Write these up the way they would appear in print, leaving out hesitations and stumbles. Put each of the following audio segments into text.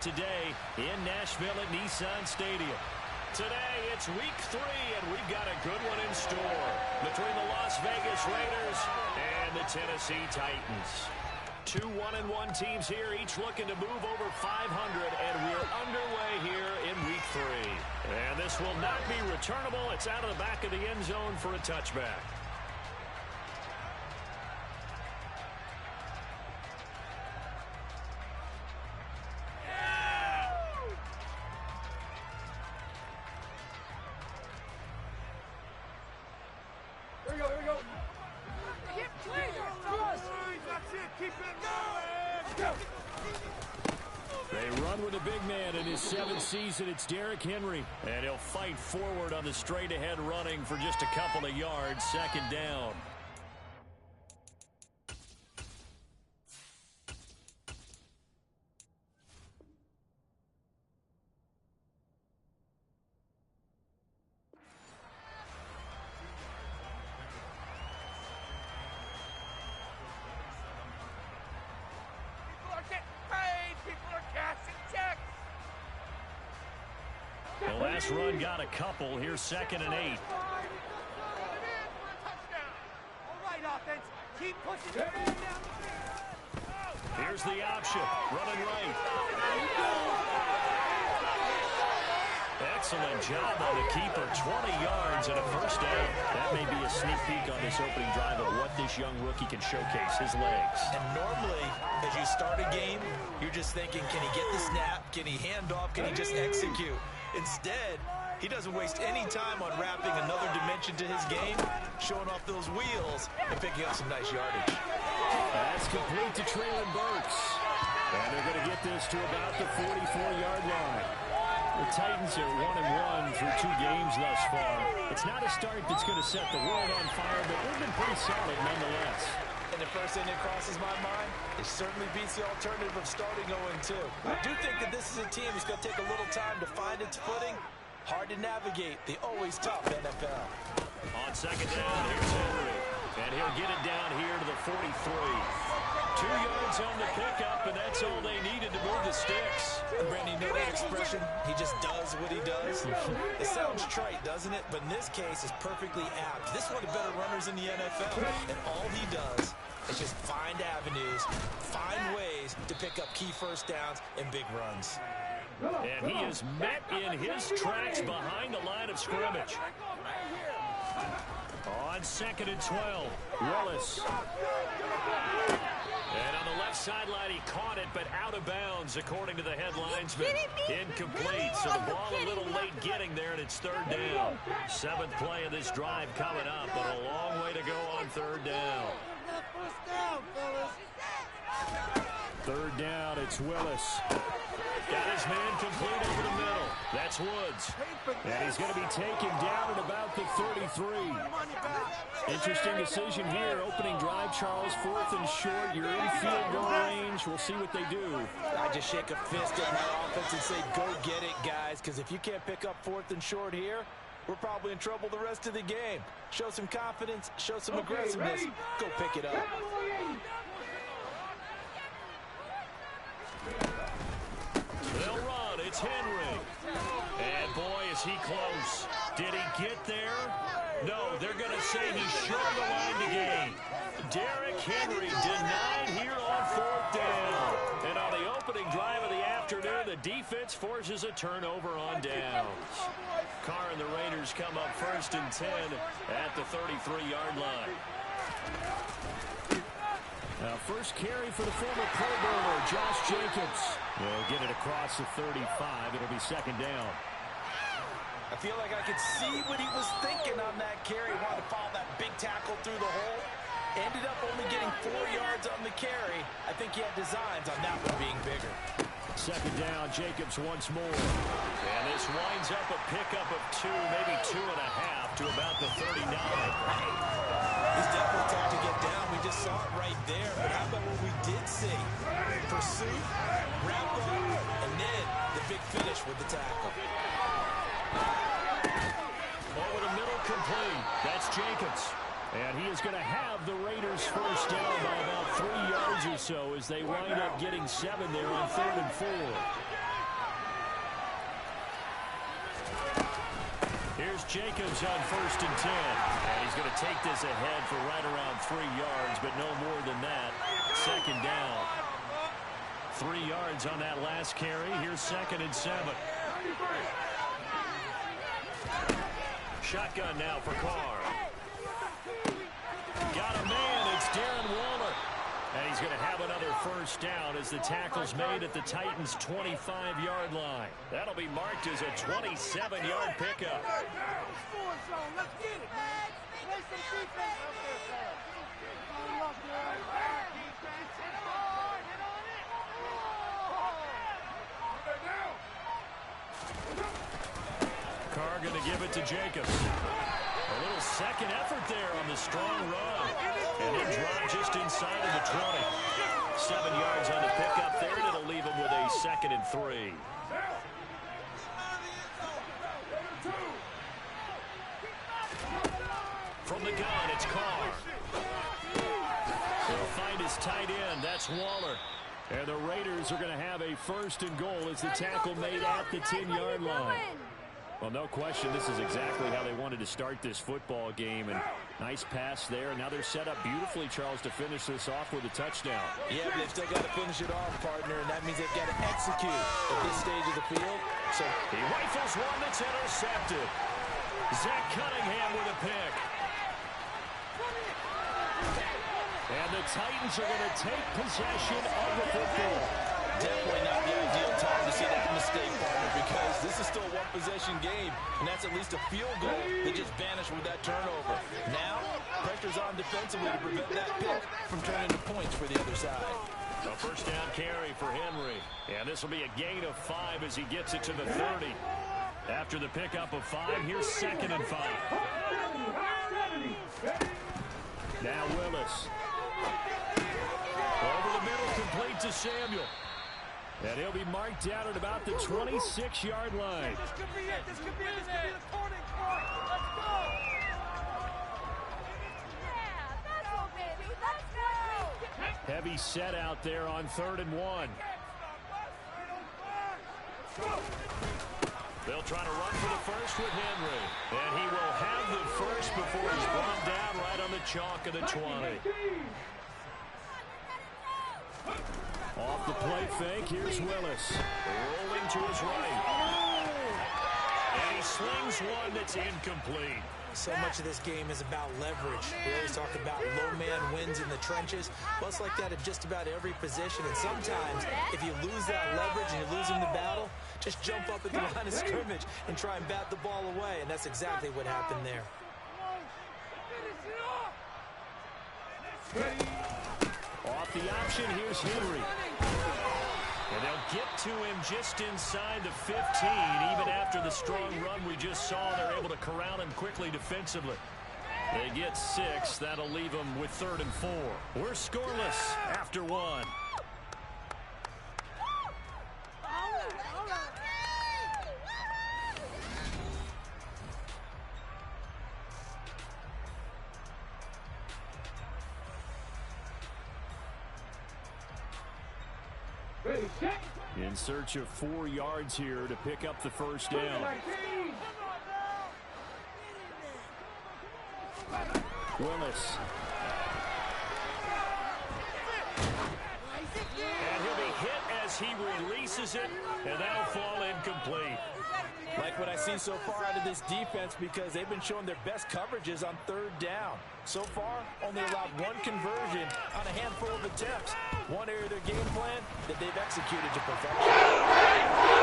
Today in Nashville at Nissan Stadium. Today it's week 3, and we've got a good one in store between the Las Vegas Raiders and the Tennessee Titans. 2 1-1 teams here, each looking to move over 500, and we're underway here in week 3. And this will not be returnable. It's out of the back of the end zone for a touchback. They run with a big man in his 7th season. It's Derrick Henry, and he'll fight forward on the straight-ahead running for just a couple of yards. 2nd down. The last run got a couple. Here's 2nd and 8. Here's the option. Running right. Excellent job on the keeper. 20 yards and a 1st down. That may be a sneak peek on this opening drive of what this young rookie can showcase, his legs. And normally, as you start a game, you're just thinking, can he get the snap? Can he hand off? Can he just execute? Instead, he doesn't waste any time on wrapping another dimension to his game, showing off those wheels, and picking up some nice yardage. That's complete to Traylon Burks. And they're going to get this to about the 44-yard line. The Titans are 1-1 through 2 games thus far. It's not a start that's going to set the world on fire, but they've been pretty solid nonetheless. And the first thing that crosses my mind, it certainly beats the alternative of starting 0-2. I do think that this is a team that's going to take a little time to find its footing. Hard to navigate the always tough NFL. On 2nd down, here's Henry. And he'll get it down here to the 43. 2 yards on the pickup, and that's all they needed to move the sticks. Brandy, you know that expression? He just does what he does. It sounds trite, doesn't it? But in this case, it's perfectly apt. This is one of the better runners in the NFL. And all he does is just find avenues, find ways to pick up key 1st downs and big runs. And he is met in his tracks behind the line of scrimmage. On 2nd and 12, Willis. And on the left sideline, he caught it, but out of bounds, according to the head linesman. Incomplete, so the ball a little late getting there, and it's 3rd down. 7th play of this drive coming up, but a long way to go on 3rd down. 3rd down, it's Willis. Got his man complete over the middle. That's Woods. And he's going to be taken down at about the 33. Interesting decision here. Opening drive, Charles. 4th and short. You're in field goal range. We'll see what they do. I just shake a fist at my offense and say, go get it, guys. Because if you can't pick up 4th and short here, we're probably in trouble the rest of the game. Show some confidence. Show some aggressiveness. Go pick it up. They'll run. It's Henry. And, boy, is he close. Did he get there? No, they're going to say he's short of the line to gain. Derrick Henry denied here on 4th down. And on the opening drive of the afternoon, the defense forces a turnover on downs. Carr and the Raiders come up 1st and 10 at the 33-yard line. Now, first carry for the former Pro Bowler, Josh Jacobs. They'll get it across the 35. It'll be 2nd down. I feel like I could see what he was thinking on that carry. Wanted to follow that big tackle through the hole. Ended up only getting 4 yards on the carry. I think he had designs on that one being bigger. 2nd down, Jacobs once more. And this winds up a pickup of 2, maybe 2.5 to about the 39. He's definitely tough to get down. We just saw it right there. But how about what we did see? Pursuit, wrap up, and then the big finish with the tackle. Over the middle, complete. That's Jacobs. And he is going to have the Raiders first down by about 3 yards or so as they wind up getting 7 there on 3rd and 4. Here's Jacobs on 1st and 10. And he's going to take this ahead for right around 3 yards, but no more than that. 2nd down. 3 yards on that last carry. Here's 2nd and 7. Shotgun now for Carr. Got a man. It's Darren Waller. And he's going to have another 1st down as the tackle's made at the Titans' 25-yard line. That'll be marked as a 27-yard pickup. Let's get it, man. Play some defense. Carr going to give it to Jacobs. A little second effort there on the strong run. And then drop just inside of the 20. 7 yards on the pickup there, and it'll leave him with a 2nd and 3. From the gun, it's Carr. He'll find his tight end. That's Waller. And the Raiders are going to have a 1st and goal as the tackle made at the 10-yard line. Well, no question, this is exactly how they wanted to start this football game. And nice pass there. Now they're set up beautifully, Charles, to finish this off with a touchdown. Yeah, but they've still got to finish it off, partner, and that means they've got to execute at this stage of the field. So he rifles one that's intercepted. Zach Cunningham with a pick. And the Titans are going to take possession of the football. Definitely not the ideal time to see that mistake, partner, because this is still a one-possession game, and that's at least a field goal that just vanished with that turnover. Now, pressure's on defensively to prevent that pick from turning to points for the other side. A 1st down carry for Henry. And this will be a gain of 5 as he gets it to the 30. After the pickup of 5, here's 2nd and 5. Now Willis. Over the middle, complete to Samuel. And he'll be marked down at about the 26-yard line. This could be it. This could be the turning point. Let's go. Yeah, that's all, baby. Let's go. Heavy set out there on 3rd and 1. They'll try to run for the 1st with Henry. And he will have the 1st before he's brought down right on the chalk of the 20. Off the play fake, here's Willis. Rolling to his right. And he slings one that's incomplete. So much of this game is about leverage. We always talk about low man wins in the trenches. Well, it's like that at just about every position. And sometimes, if you lose that leverage and you're losing the battle, just jump up at the line of scrimmage and try and bat the ball away. And that's exactly what happened there. Off the option, here's Henry. And they'll get to him just inside the 15. Even after the strong run we just saw, they're able to corral him quickly defensively. They get 6. That'll leave them with 3rd and 4. We're scoreless after 1. In search of 4 yards here to pick up the 1st down. Willis. And he'll be hit as he releases it, and that'll fall incomplete. Like what I see so far out of this defense, because they've been showing their best coverages on 3rd down. So far, only allowed 1 conversion on a handful of attempts. One area of their game plan that they've executed to perfection.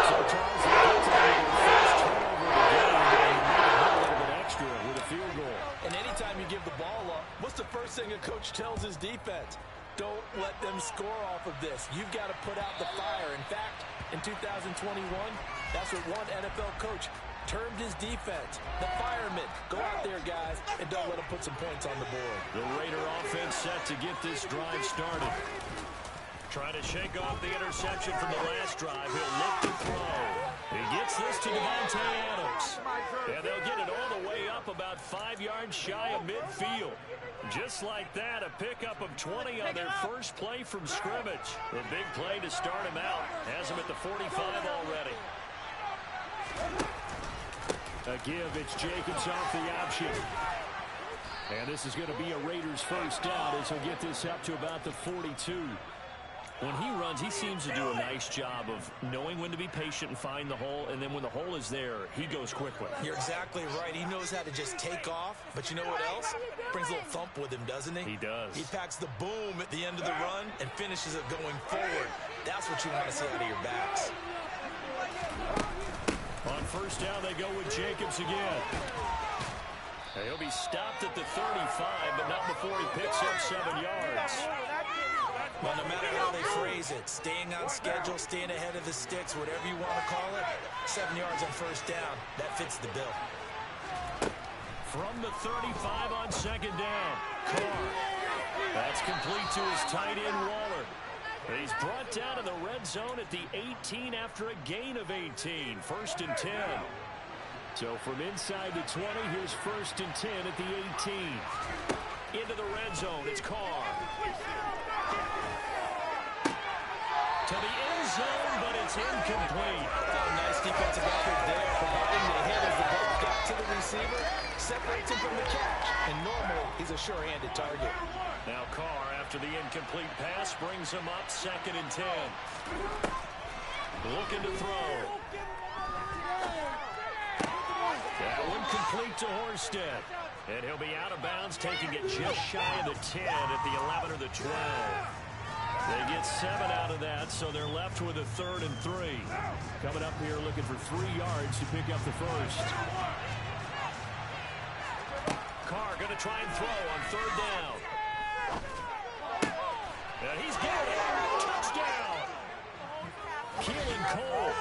So Charles gets to their first turnover of the game, and a little bit extra with a field goal. And anytime you give the ball up, what's the first thing a coach tells his defense? Don't let them score off of this. You've got to put out the fire. In fact, in 2021, that's what one NFL coach termed his defense. The firemen. Go out there, guys, and don't let them put some points on the board. The Raider offense set to get this drive started. Trying to shake off the interception from the last drive. He'll look to throw. He gets this to Devontae Adams. And they'll get it all the way up about 5 yards shy of midfield. Just like that, a pickup of 20 on their first play from scrimmage. The big play to start him out. Has him at the 45 already. A give, it's Jacobs off the option. And this is going to be a Raiders first down as he'll get this up to about the 42. When he runs, he seems to do a nice job of knowing when to be patient and find the hole, and then when the hole is there, he goes quickly. You're exactly right. He knows how to just take off, but you know what else? Brings a little thump with him, doesn't he? He does. He packs the boom at the end of the run and finishes it going forward. That's what you want to see out of your backs. On first down, they go with Jacobs again. He'll be stopped at the 35, but not before he picks up 7 yards. Well, no matter how they phrase it, staying on schedule, staying ahead of the sticks, whatever you want to call it, 7 yards on first down, that fits the bill. From the 35 on second down, Carr. That's complete to his tight end, Waller. He's brought down to the red zone at the 18 after a gain of 18. First and 10. So from inside the 20, here's first and 10 at the 18. Into the red zone, it's Carr. To the end zone, but it's incomplete. Oh, nice defensive effort there, providing the hit as the ball got to the receiver, separates him from the catch, and normally he's a sure-handed target. Now Carr, after the incomplete pass, brings him up second and 10. Looking to throw. That one complete to Horsted. And he'll be out of bounds, taking it just shy of the 10 at the 11 or the 12. They get 7 out of that, so they're left with a 3rd and 3. Coming up here looking for 3 yards to pick up the first. Carr going to try and throw on 3rd down. And he's got it. Touchdown. Keelan Cole,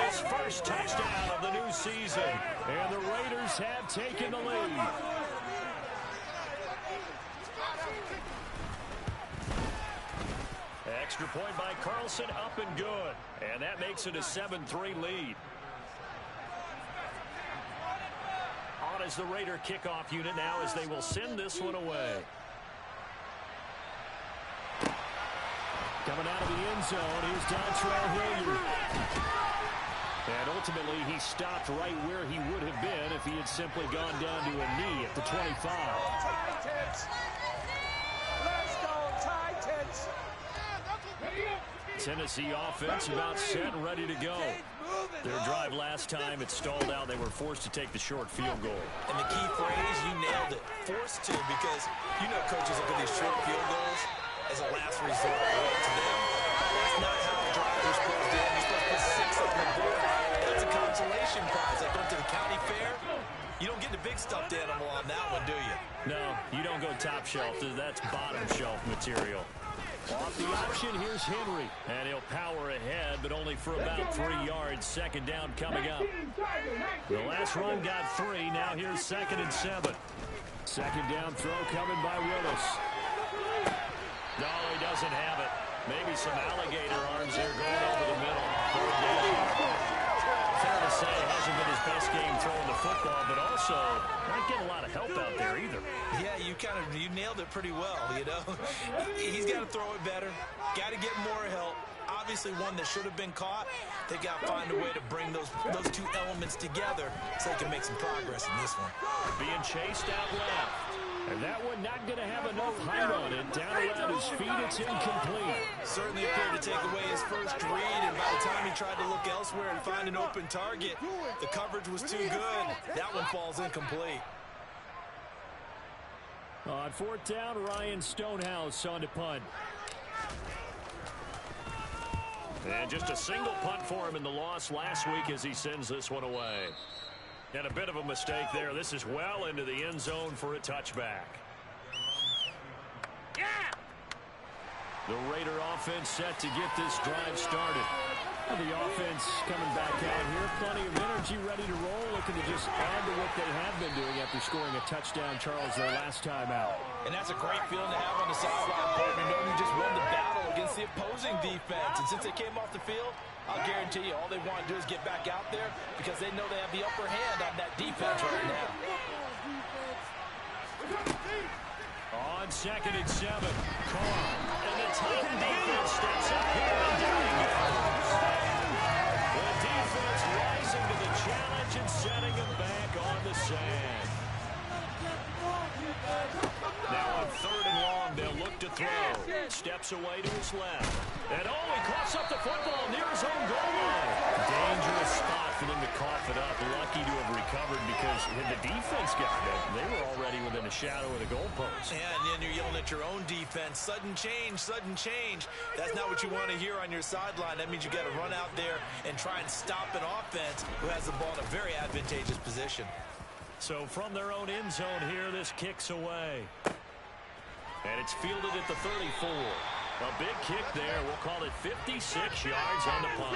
his first touchdown of the new season. And the Raiders have taken the lead. Extra point by Carlson, up and good. And that makes it a 7-3 lead. On as the Raider kickoff unit now as they will send this one away. Coming out of the end zone, here's Dontrell Hilliard. And ultimately, he stopped right where he would have been if he had simply gone down to a knee at the 25. Titans! Let's go, Titans! Tennessee offense about set and ready to go. Their drive last time, it stalled out. They were forced to take the short field goal. And the key phrase, you nailed it. Forced to, because you know coaches look at these short field goals as a last resort. Right? To them, that's not how the drive is supposed to end. You're supposed to put 6 on the board. That's a consolation prize. Like going to the county fair, you don't get the big stuffed animal on that one, do you? No, you don't go top shelf. That's bottom shelf material. Off the option, here's Henry. And he'll power ahead, but only for about 3 yards. Second down coming up. The last run got 3. Now here's 2nd and 7. Second down throw coming by Willis. No, he doesn't have it. Maybe some alligator arms there going over the middle. Third down. Fair to say, it hasn't been his best game throwing the football, but also not getting a lot of help out there either. Yeah, you nailed it pretty well, you know. He's got to throw it better. Got to get more help. Obviously one that should have been caught. They got to find a way to bring those two elements together so they can make some progress in this one. Being chased out left. And that one not going to have enough height on it. Down around his feet, it's incomplete. Certainly appeared to take away his first read, and by the time he tried to look elsewhere and find an open target, the coverage was too good. That one falls incomplete. On 4th down, Ryan Stonehouse on to punt. And just a single punt for him in the loss last week as he sends this one away. And a bit of a mistake there. This is well into the end zone for a touchback. Yeah! The Raider offense set to get this drive started. The offense coming back out here. Plenty of energy, ready to roll. Looking to just add to what they have been doing after scoring a touchdown, Charles, their last time out. And that's a great feeling to have on the sideline, partner, knowing you just won the battle against the opposing defense. And since they came off the field, I'll guarantee you all they want to do is get back out there because they know they have the upper hand on that defense right now. On 2nd and 7, Carr. And the Titan defense steps up here and down he goes. The defense rising to the challenge and setting him back steps away to his left. And he coughs up the football near his own goal line. Dangerous spot for them to cough it up. Lucky to have recovered because when the defense got it, they were already within a shadow of the goalpost. Yeah, and then you're yelling at your own defense. Sudden change, sudden change. That's not what you want to hear on your sideline. That means you got to run out there and try and stop an offense who has the ball in a very advantageous position. So from their own end zone here, this kicks away. And it's fielded at the 34. A big kick there. We'll call it 56 yards on the punt.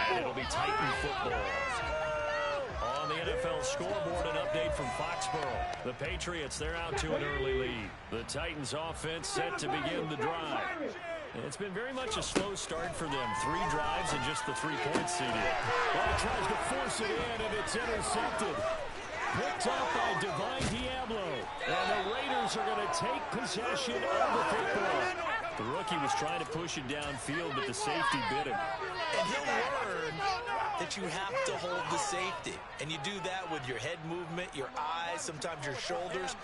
And it'll be Titan football. On the NFL scoreboard, an update from Foxborough. The Patriots, they're out to an early lead. The Titans offense set to begin the drive. It's been very much a slow start for them. 3 drives and just the 3 points seeded. Well, tries to force it in, and it's intercepted. Picked up by Divine Diablo. And the Raiders are going to take possession of the football. The rookie was trying to push it downfield, but the safety bit him. And he'll learn that you have to hold the safety. And you do that with your head movement, your eyes, sometimes your shoulders.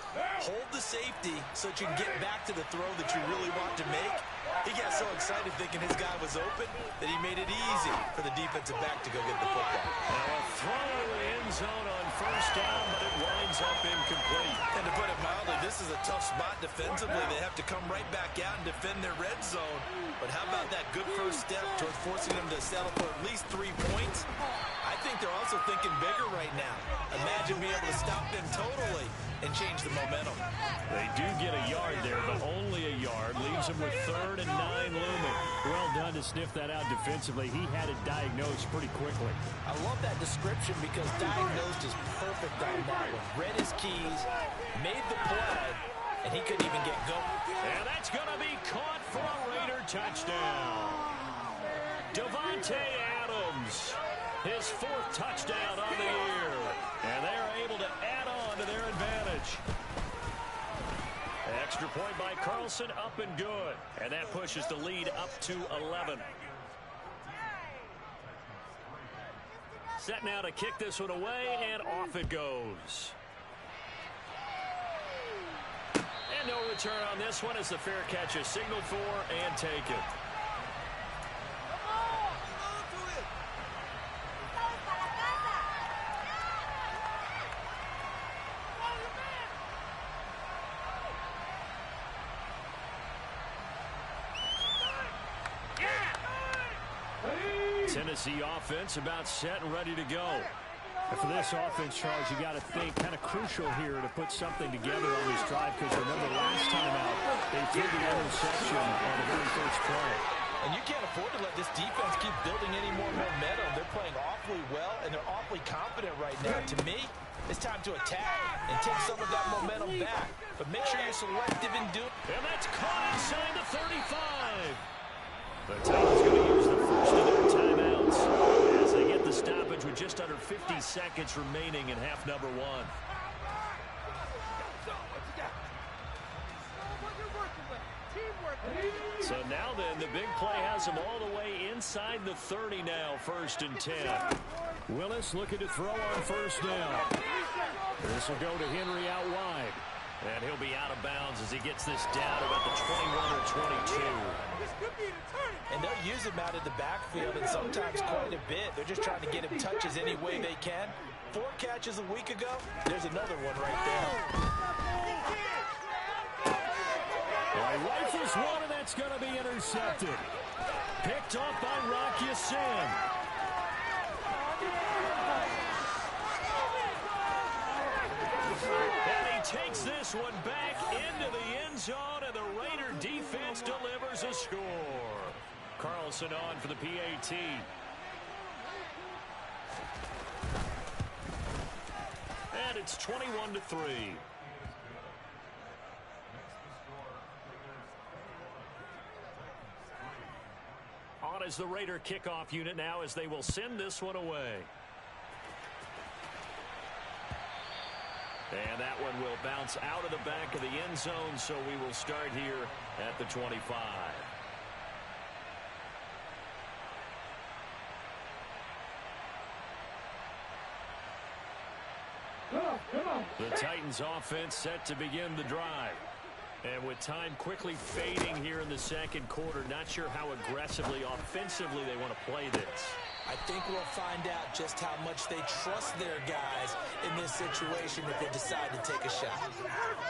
Hold the safety so that you can get back to the throw that you really want to make. He got so excited thinking his guy was open that he made it easy for the defensive back to go get the football. Now a throw in the end zone on first down, but it winds up incomplete. And to put it mildly, this is a tough spot defensively. They have to come right back out and defend their red zone. But how about that good first step towards forcing them to settle for at least 3 points? I think they're also thinking bigger right now. Imagine being able to stop them totally and change the momentum. They do get a yard there, but only a yard. Leaves them with 3rd and 9 looming. Well done to sniff that out defensively. He had it diagnosed pretty quickly. I love that description because diagnosed is perfect on that one. Read his keys, made the play, and he couldn't even get going. And that's going to be caught for a Raider touchdown. Davante Adams, his 4th touchdown on the year. And they're able to add on to their advantage. Extra point by Carlson, up and good. And that pushes the lead up to 11. Set now to kick this one away, and off it goes. And no return on this one as the fair catch is signaled for and taken. Tennessee offense about set and ready to go. And for this offense, Charles, you got to think kind of crucial here to put something together on this drive because remember last time out, they threw the interception on the very first play. And you can't afford to let this defense keep building any more momentum. They're playing awfully well, and they're awfully confident right now. To me, it's time to attack and take some of that momentum back. But make sure you're selective in doing it. And that's caught inside the 35. The Titans going to use the first of their timeouts as they get the stoppage with just under 50 seconds remaining in half number 1. So now then, the big play has them all the way inside the 30 now, 1st and 10. Willis looking to throw on first down. This will go to Henry out wide. And he'll be out of bounds as he gets this down about the 21 or 22. And they'll use him out of the backfield, and sometimes quite a bit. They're just trying to get him touches any way they can. 4 catches a week ago. There's another one right there. Well, he rifles one, and that's going to be intercepted. Picked off by Rock Ya-Sin. And he takes this one back into the end zone, and the Raider defense delivers a score. Carlson on for the PAT. And it's 21-3. On is the Raider kickoff unit now as they will send this one away. And that one will bounce out of the back of the end zone, so we will start here at the 25. The Titans offense set to begin the drive. And with time quickly fading here in the second quarter, not sure how aggressively, offensively they want to play this. I think we'll find out just how much they trust their guys in this situation if they decide to take a shot.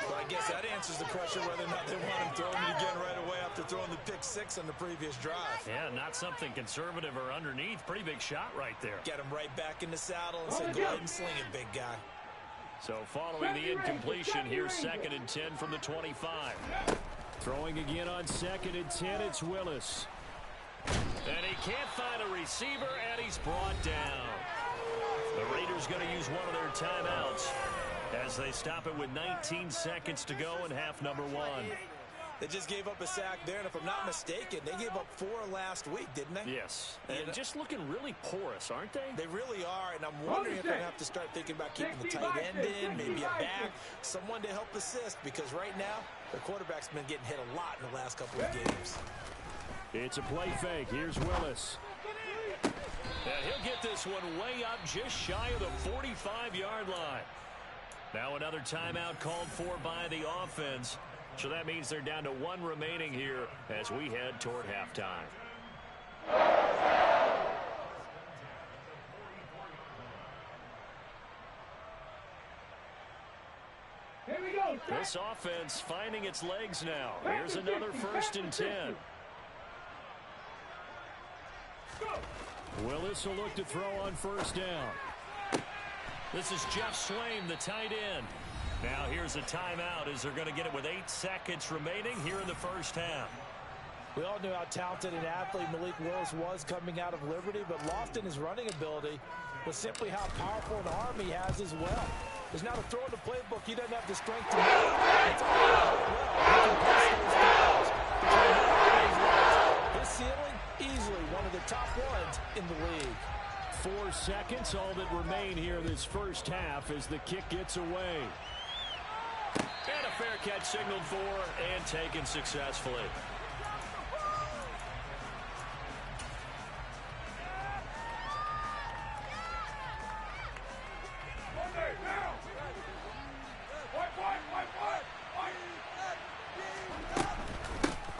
Well, I guess that answers the question whether or not they want him throwing it again right away after throwing the pick six on the previous drive. Yeah, not something conservative or underneath. Pretty big shot right there. Get him right back in the saddle and say, go ahead and sling it, big guy. So following the incompletion, here's 2nd and 10 from the 25. Throwing again on 2nd and 10, it's Willis. And he can't find a receiver, and he's brought down. The Raiders going to use one of their timeouts as they stop it with 19 seconds to go in half number 1. They just gave up a sack there, and if I'm not mistaken, they gave up 4 last week, didn't they? Yes. And just looking really porous, aren't they? They really are, and I'm wondering if they have to start thinking about keeping the tight end in, maybe a back, someone to help assist, because right now, the quarterback's been getting hit a lot in the last couple of games. It's a play fake. Here's Willis. And he'll get this one way up just shy of the 45-yard line. Now another timeout called for by the offense. So that means they're down to 1 remaining here as we head toward halftime. Here we go. This offense finding its legs now. Here's another 1st and 10. Willis will look to throw on 1st down. This is Jeff Swaim, the tight end. Now here's a timeout as they're going to get it with 8 seconds remaining here in the first half. We all knew how talented an athlete Malik Willis was coming out of Liberty, but lost in his running ability was simply how powerful an arm he has as well. There's not a throw in the playbook he doesn't have the strength to make. It's all well. He can pass those downs. His ceiling, easily one of the top ones in the league. 4 seconds, all that remain here this first half as the kick gets away. And a fair catch signaled for and taken successfully.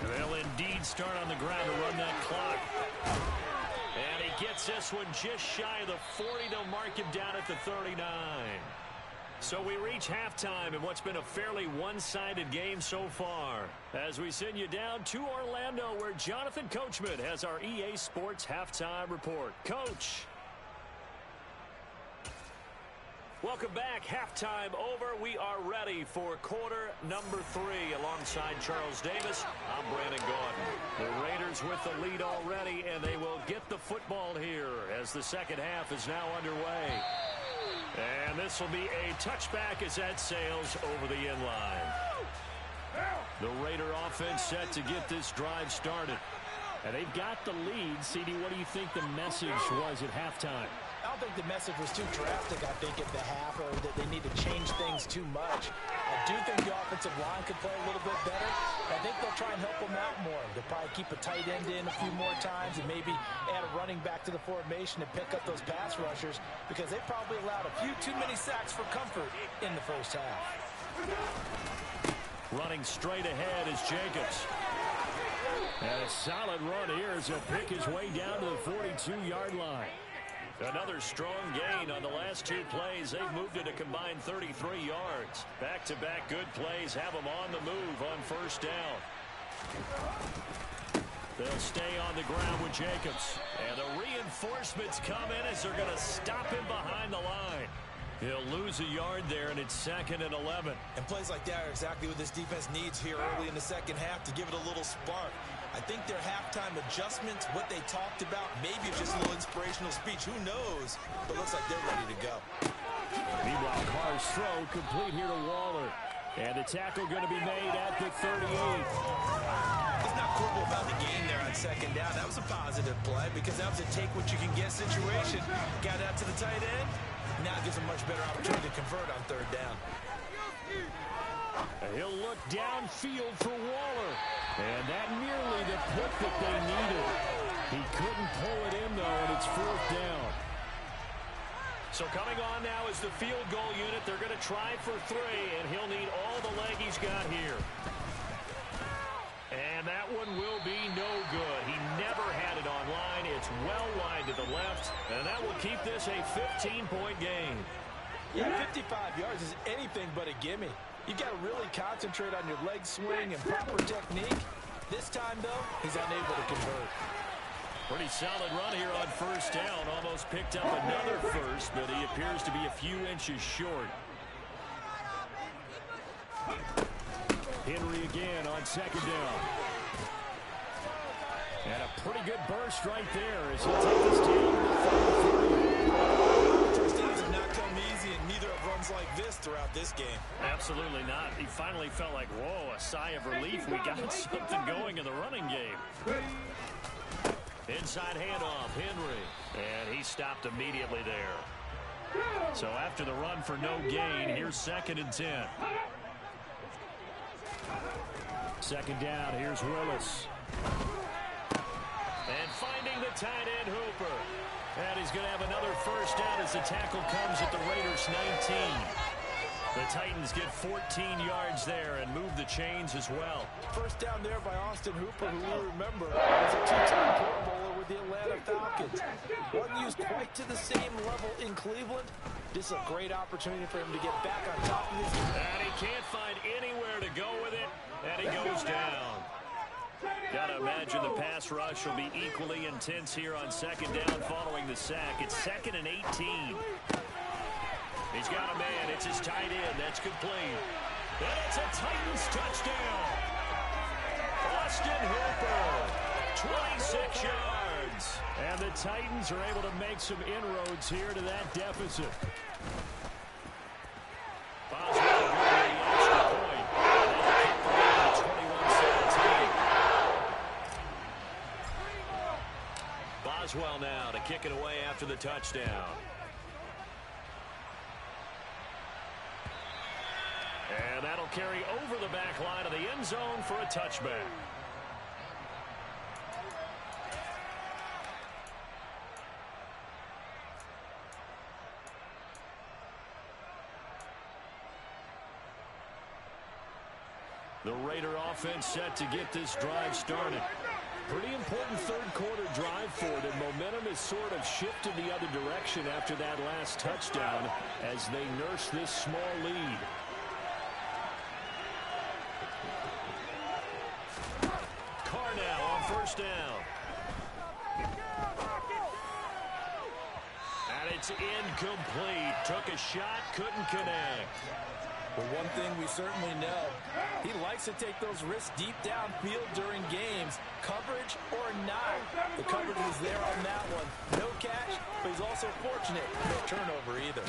They'll indeed start on the ground to run that clock. And he gets this one just shy of the 40. They'll mark him down at the 39. So we reach halftime in what's been a fairly one-sided game so far. As we send you down to Orlando, where Jonathan Coachman has our EA Sports Halftime Report. Coach. Welcome back. Halftime over. We are ready for quarter number 3 alongside Charles Davis. I'm Brandon Gaudin. The Raiders with the lead already, and they will get the football here as the second half is now underway. And this will be a touchback as that sails over the end line. The Raider offense set to get this drive started. And they've got the lead. CD, what do you think the message was at halftime? I don't think the message was too drastic, I think, at the half, or that they need to change things too much. I do think the offensive line could play a little bit better. I think they'll try and help them out more. They'll probably keep a tight end in a few more times and maybe add a running back to the formation and pick up those pass rushers, because they probably allowed a few too many sacks for comfort in the first half. Running straight ahead is Jacobs. And a solid run here as he'll pick his way down to the 42-yard line. Another strong gain on the last 2 plays. They've moved it a combined 33 yards. Back-to-back good plays have them on the move on first down. They'll stay on the ground with Jacobs. And the reinforcements come in as they're going to stop him behind the line. He'll lose a yard there, and it's 2nd and 11. And plays like that are exactly what this defense needs here early in the second half to give it a little spark. I think their halftime adjustments, what they talked about, maybe just a little inspirational speech, who knows, but looks like they're ready to go. Meanwhile, Carr's throw complete here to Waller. And the tackle going to be made at the 38. Let's not quibble about the game there on second down. That was a positive play because that was a take-what-you-can-get situation. Got out to the tight end. Now it gives a much better opportunity to convert on third down. He'll look downfield for Waller. And that nearly the pick that they needed. He couldn't pull it in, though, and it's 4th down. So coming on now is the field goal unit. They're going to try for 3, and he'll need all the leg he's got here. And that one will be no good. He never had it online. It's well wide to the left, and that will keep this a 15-point game. Yeah, 55 yards is anything but a gimme. You've got to really concentrate on your leg swing and proper technique. This time, though, he's unable to convert. Pretty solid run here on first down. Almost picked up another first, but he appears to be a few inches short. Henry again on second down. And a pretty good burst right there as he takes this team to the 33. First downs have not come easy, and neither have runs like this throughout this game. Absolutely not. He finally felt like, whoa, a sigh of relief. We got something going in the running game. Inside handoff, Henry. And he stopped immediately there. So after the run for no gain, here's 2nd and 10. Second down, here's Willis. And finding the tight end, Hooper. And he's going to have another first down as the tackle comes at the Raiders' 19. The Titans get 14 yards there and move the chains as well. First down there by Austin Hooper, who we remember was a 2-time Pro Bowler with the Atlanta Falcons. Wasn't used quite to the same level in Cleveland. This is a great opportunity for him to get back on top of his game. And he can't find anywhere to go with it, and he goes down. Got to imagine the pass rush will be equally intense here on second down following the sack. It's 2nd and 18. He's got a man. It's his tight end. That's complete. And it's a Titans touchdown. Austin Hooper, 26 yards. And the Titans are able to make some inroads here to that deficit. Boswell going to the extra point. And 21-17. Boswell now to kick it away after the touchdown. And that'll carry over the back line of the end zone for a touchback. The Raider offense set to get this drive started. Pretty important third quarter drive for it, and momentum has sort of shifted the other direction after that last touchdown as they nurse this small lead. Carr now on first down. And it's incomplete. Took a shot, couldn't connect. Well, one thing we certainly know, he likes to take those risks deep downfield during games, coverage or not. The coverage was there on that one. No catch, but he's also fortunate. No turnover either.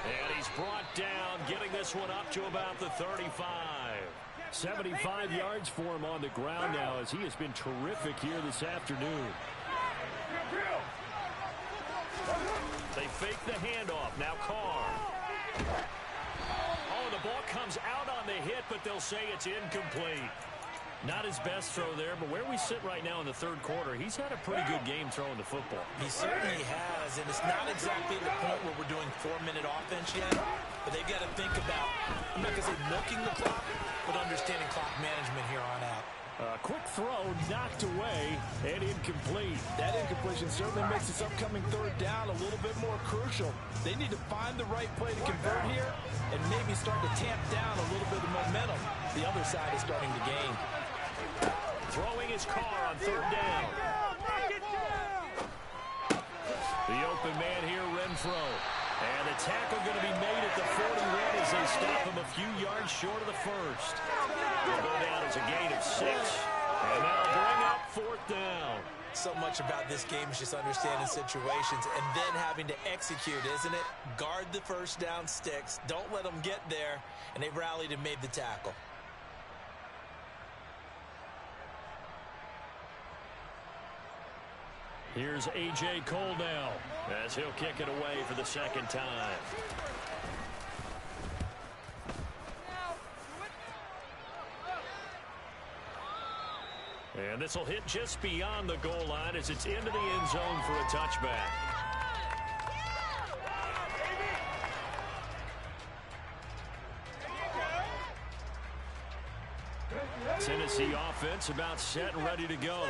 And he's brought down, getting this one up to about the 35. 75 yards for him on the ground now as he has been terrific here this afternoon. They fake the handoff. Now Carr. Oh, the ball comes out on the hit, but they'll say it's incomplete. Not his best throw there, but where we sit right now in the third quarter, he's had a pretty good game throwing the football. He certainly has, and it's not exactly the point where we're doing 4-minute offense yet, but they've got to think about, I'm not going to say milking the clock, but understanding clock management here on out. Quick throw, knocked away, and incomplete. That incompletion certainly makes this upcoming third down a little bit more crucial. They need to find the right play to convert here and maybe start to tamp down a little bit of momentum. The other side is starting to gain. Throwing his Carr on third down. The open man here, Renfro. And the tackle going to be made at the 41 as they stop him a few yards short of the first. Will go down as a gain of 6. And that'll bring up fourth down. So much about this game is just understanding situations and then having to execute, isn't it? Guard the first down sticks. Don't let them get there. And they've rallied and made the tackle. Here's A.J. Cole now as he'll kick it away for the second time. And this will hit just beyond the goal line as it's into the end zone for a touchback. Tennessee offense about set and ready to go.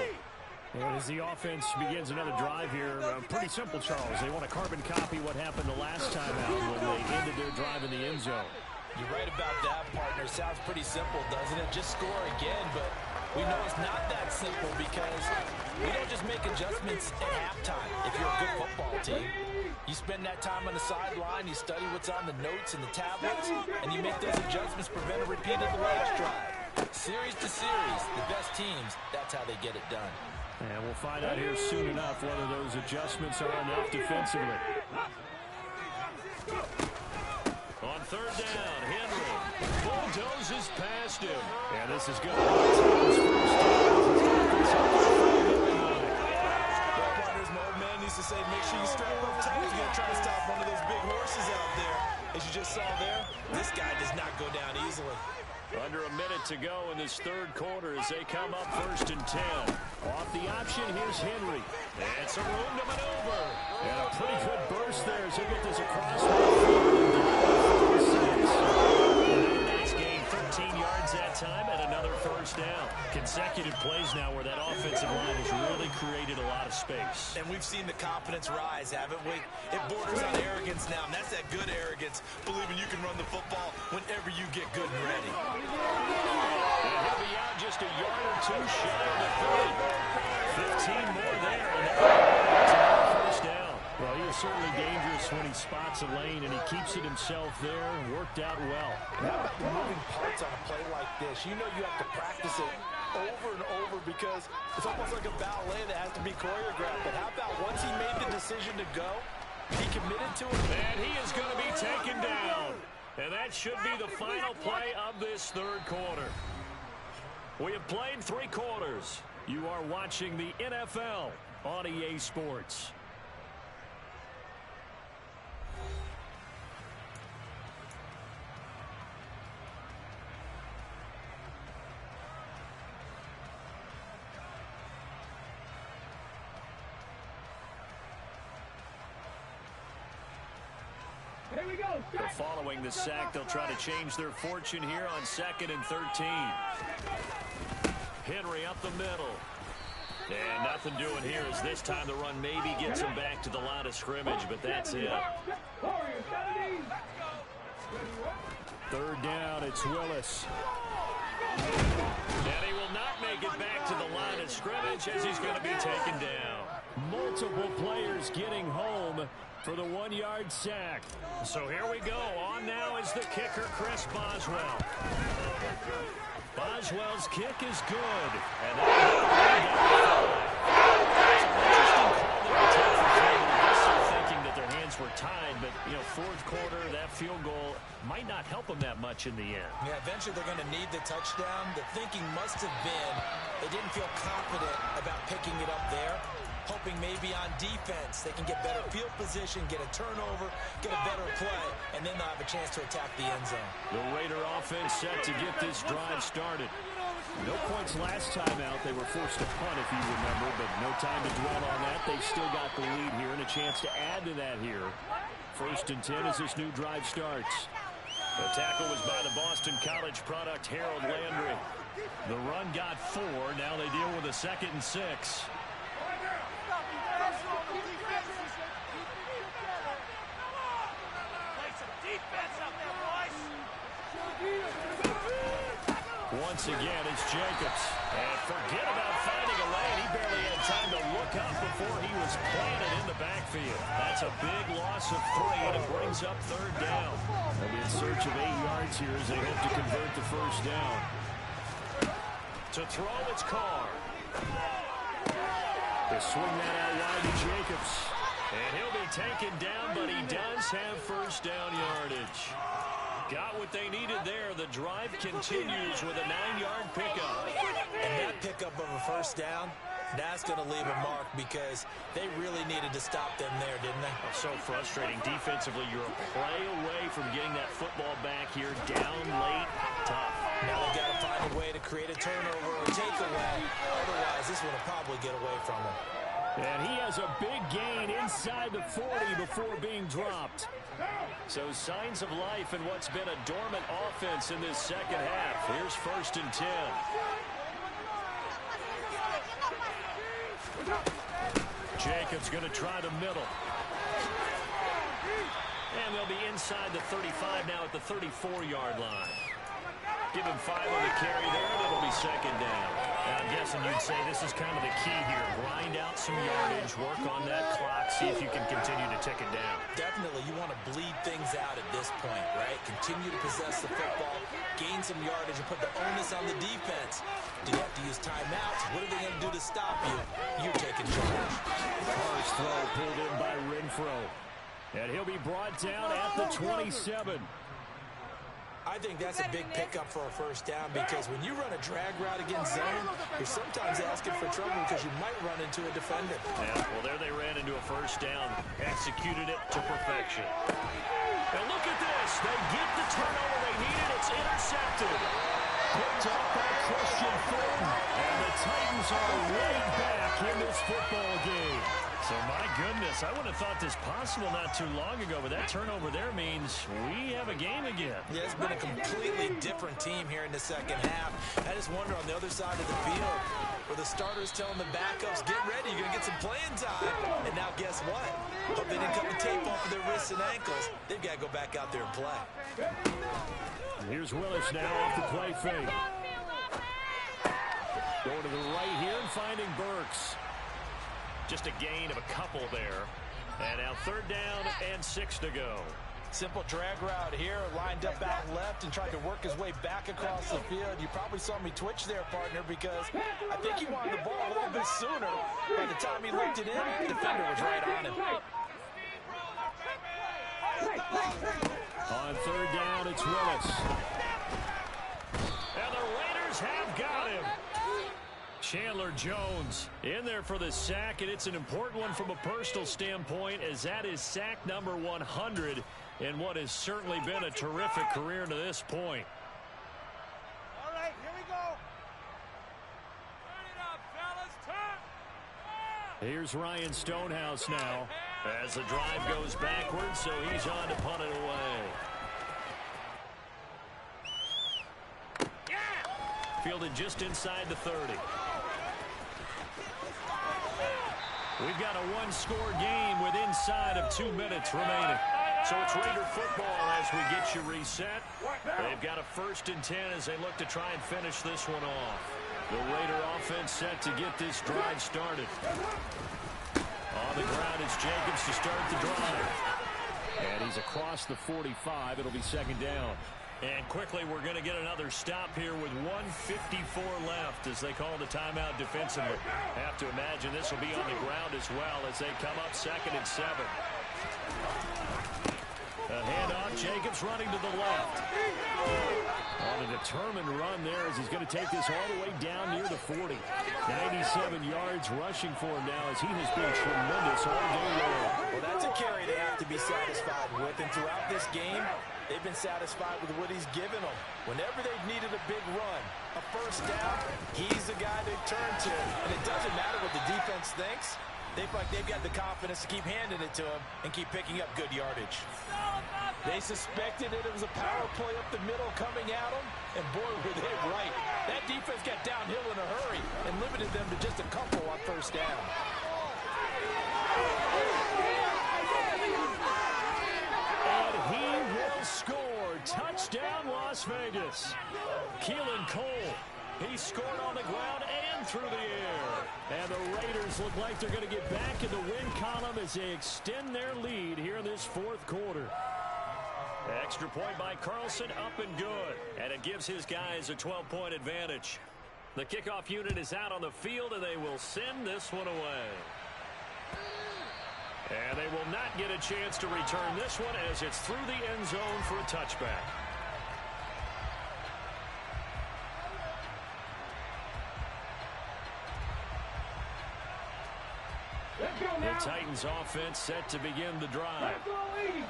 And as the offense begins another drive here, pretty simple, Charles. They want to carbon copy what happened the last time out when they ended their drive in the end zone. You're right about that, partner. Sounds pretty simple, doesn't it? Just score again, but we know it's not that simple because we don't just make adjustments at halftime if you're a good football team. You spend that time on the sideline, you study what's on the notes and the tablets, and you make those adjustments to prevent a repeat of the last drive. Series to series, the best teams, that's how they get it done. And we'll find out here soon enough whether those adjustments are enough defensively. On third down, Henry bulldozes past him. Yeah, this is good. Partners, my old man used to say, make sure you strap up tight if you're going to try to stop one of those big horses out there. As you just saw there, this guy does not go down easily. Under a minute to go in this third quarter as they come up 1st and 10. Off the option, here's Henry. And some room to maneuver. And a pretty good burst there as he'll get this across. Nice gain, 13 yards that time, and another first down. Consecutive plays now where that offensive line has really created a lot of space. And we've seen the confidence rise, haven't we? It borders on arrogance now, and that's that good arrogance, believing you can run the football whenever you get good and ready. And he'll be out just a yard or two shy of the 30. 15 more there, and that's another first down. Well, he is certainly dangerous when he spots a lane, and he keeps it himself there. Worked out well. And how about the moving parts on a play like this? You know you have to practice it over and over because it's almost like a ballet that has to be choreographed. But how about once he made the decision to go, he committed to it? And he is going to be taken down. And that should be the final play of this third quarter. We have played 3 quarters. You are watching the NFL on EA Sports. Here we go. But following the sack, they'll try to change their fortune here on 2nd and 13. Henry up the middle. And nothing doing here as this time the run maybe gets him back to the line of scrimmage, but that's it. Third down, it's Willis. And he will not make it back to the line of scrimmage as he's going to be taken down. Multiple players getting home for the 1-yard sack. So here we go. On now is the kicker, Chris Boswell. Boswell's kick is good. And they're thinking that their hands were tied, but, you know, fourth quarter, that field goal might not help them that much in the end. Yeah, eventually they're going to need the touchdown. The thinking must have been they didn't feel confident about picking it up there, hoping maybe on defense they can get better field position, get a turnover, get a better play, and then they'll have a chance to attack the end zone. The Raider offense set to get this drive started. No points last time out. They were forced to punt, if you remember, but no time to dwell on that. They've still got the lead here and a chance to add to that here. 1st and 10 as this new drive starts. The tackle was by the Boston College product, Harold Landry. The run got 4. Now they deal with a 2nd and 6. Once again, it's Jacobs. And forget about finding a lane. He barely had time to look up before he was planted in the backfield. That's a big loss of 3, and it brings up 3rd down. They'll be in search of 8 yards here as they hope to convert the first down. To throw, it's Carr. They swing that out wide to Jacobs. And he'll be taken down, but he does have first down yardage. Got what they needed there. The drive continues with a 9-yard pickup. And that pickup of a first down, that's going to leave a mark because they really needed to stop them there, didn't they? So frustrating. Defensively, you're a play away from getting that football back here. Down late, tough. Now they've got to find a way to create a turnover or takeaway. Otherwise, this one will probably get away from them. And he has a big gain inside the 40 before being dropped. So signs of life in what's been a dormant offense in this second half. Here's 1st and 10. Jacobs going to try the middle. And they'll be inside the 35 now at the 34-yard line. Give him 5 on the carry there, and it'll be 2nd down. And I'm guessing you'd say this is kind of the key here. Grind out some yardage, work on that clock, see if you can continue to tick it down. Definitely, you want to bleed things out at this point, right? Continue to possess the football, gain some yardage, and put the onus on the defense. Do you have to use timeouts? What are they going to do to stop you? You're taking charge. First throw pulled in by Renfro. And he'll be brought down at the 27. I think that's a big pickup for a 1st down because when you run a drag route against zone, you're sometimes asking for trouble because you might run into a defender. Yeah, well, there they ran into a 1st down. Executed it to perfection. And look at this. They get the turnover they needed. It's intercepted. Picked up by Christian Fulton. And the Titans are right back in this football game. So, my goodness, I would have thought this possible not too long ago, but that turnover there means we have a game again. Yeah, it's been a completely different team here in the second half. I just wonder on the other side of the field where the starters telling the backups, get ready, you're going to get some playing time. And now guess what? Hope they didn't cut the tape off of their wrists and ankles. They've got to go back out there and play. Here's Willis now off the play fake. Going to the right here and finding Burks. Just a gain of a couple there. And now 3rd down and 6 to go. Simple drag route here, lined up out left and tried to work his way back across the field. You probably saw me twitch there, partner, because I think he wanted the ball a little bit sooner. By the time he looked it in, the defender was right on him. On 3rd down, it's Willis. And the Raiders have got him. Chandler Jones in there for the sack, and it's an important one from a personal standpoint as that is sack number 100 in what has certainly been a terrific career to this point. All right, here we go. Turn it up, fellas. Turn. Here's Ryan Stonehouse now as the drive goes backwards, so he's on to punt it away. Fielded just inside the 30. We've got a one-score game with inside of 2 minutes remaining. So it's Raider football as we get you reset. They've got a 1st and 10 as they look to try and finish this one off. The Raider offense set to get this drive started. On the ground, it's Jacobs to start the drive. And he's across the 45. It'll be 2nd down. And quickly, we're going to get another stop here with 1:54 left as they call the timeout defensively. Have to imagine this will be on the ground as well as they come up 2nd and 7. A handoff, Jacobs running to the left. On a determined run there as he's going to take this all the way down near the 40. 97 yards rushing for him now as he has been tremendous all day long. Well, that's a carry they have to be satisfied with. And throughout this game, they've been satisfied with what he's given them. Whenever they've needed a big run, a 1st down, he's the guy they turn to. And it doesn't matter what the defense thinks. They feel like they've got the confidence to keep handing it to him and keep picking up good yardage. They suspected it was a power play up the middle coming at them, and boy, were they right. That defense got downhill in a hurry and limited them to just a couple on 1st down. And he will score. Touchdown, Las Vegas. Keelan Cole. He scored on the ground and through the air. And the Raiders look like they're going to get back in the win column as they extend their lead here in this 4th quarter. Extra point by Carlson, up and good. And it gives his guys a 12-point advantage. The kickoff unit is out on the field, and they will send this one away. And they will not get a chance to return this one as it's through the end zone for a touchback. The Titans offense set to begin the drive.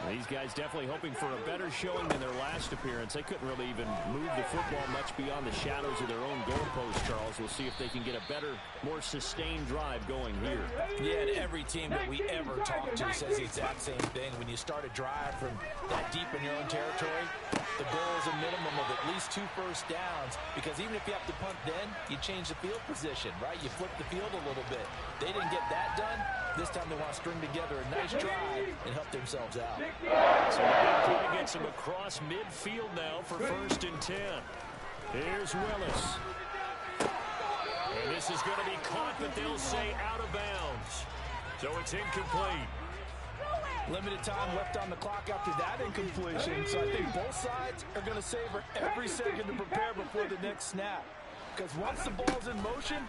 These guys definitely hoping for a better showing than their last appearance. They couldn't really even move the football much beyond the shadows of their own goalpost, Charles. We'll see if they can get a better, more sustained drive going here. Yeah, and every team that we ever talk to says the exact same thing. When you start a drive from that deep in your own territory, the goal is a minimum of at least 2 first downs, because even if you have to punt then, you change the field position, right? You flip the field a little bit. They didn't get that done. This time they want to string together a nice drive and help themselves out. So the big play gets him across midfield now for 1st and 10. Here's Willis. And this is going to be caught, but they'll say out of bounds. So it's incomplete. Limited time left on the clock after that incompletion, so I think both sides are going to savor every second to prepare before the next snap. Because once the ball's in motion,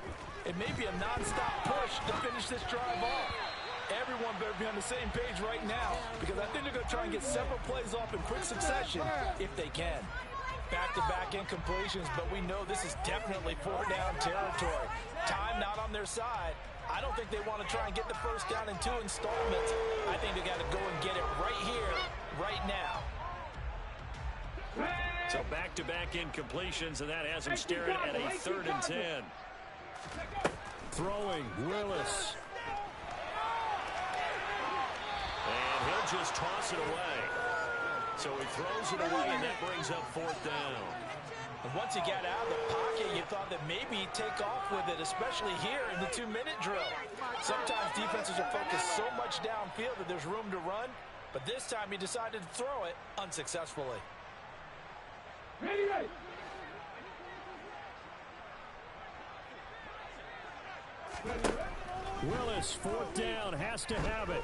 it may be a non-stop push to finish this drive off. Everyone better be on the same page right now, because I think they're going to try and get several plays off in quick succession if they can. Back-to-back incompletions, but we know this is definitely 4-down territory. Time not on their side. I don't think they want to try and get the first down in 2 installments. I think they got to go and get it right here, right now. So back-to-back incompletions, and that has him staring at a 3rd and 10. Throwing, Willis. And he'll just toss it away. So he throws it away, and that brings up 4th down. And once he got out of the pocket, you thought that maybe he'd take off with it, especially here in the 2-minute drill. Sometimes defenses are focused so much downfield that there's room to run, but this time he decided to throw it unsuccessfully. Willis, 4th down, has to have it.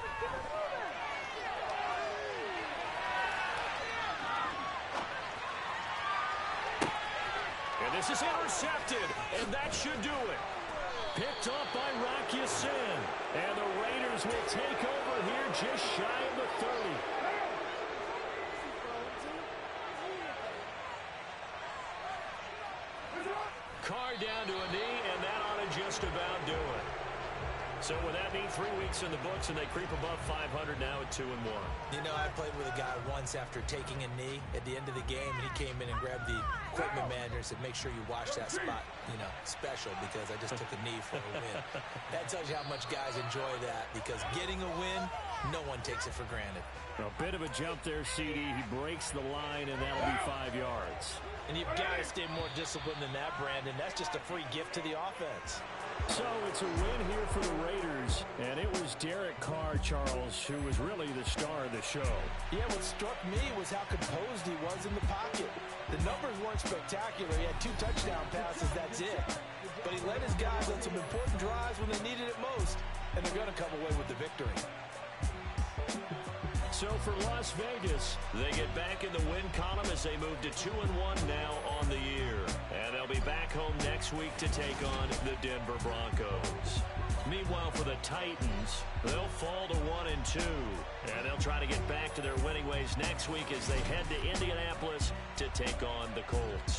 And this is intercepted, and that should do it. Picked up by Rocky Sin. And the Raiders will take over here just shy of the 30. Carr down to a knee, and that ought to just about do it. So with that knee, 3 weeks in the books, and they creep above 500 now at 2-1. You know, I played with a guy once after taking a knee at the end of the game, and he came in and grabbed the equipment manager and said, make sure you watch that spot, you know, special, because I just took a knee for a win. That tells you how much guys enjoy that, because getting a win, no one takes it for granted. A bit of a jump there, CD. He breaks the line, and that'll be 5 yards. And you've got to stay more disciplined than that, Brandon. That's just a free gift to the offense. So it's a win here for the Raiders, and it was Derek Carr, Charles, who was really the star of the show. Yeah, what struck me was how composed he was in the pocket. The numbers weren't spectacular. He had 2 touchdown passes, that's it. But he led his guys on some important drives when they needed it most, and they're going to come away with the victory. So for Las Vegas, they get back in the win column as they move to 2-1 now on the year. And they'll be back home next week to take on the Denver Broncos. Meanwhile, for the Titans, they'll fall to 1-2. And they'll try to get back to their winning ways next week as they head to Indianapolis to take on the Colts.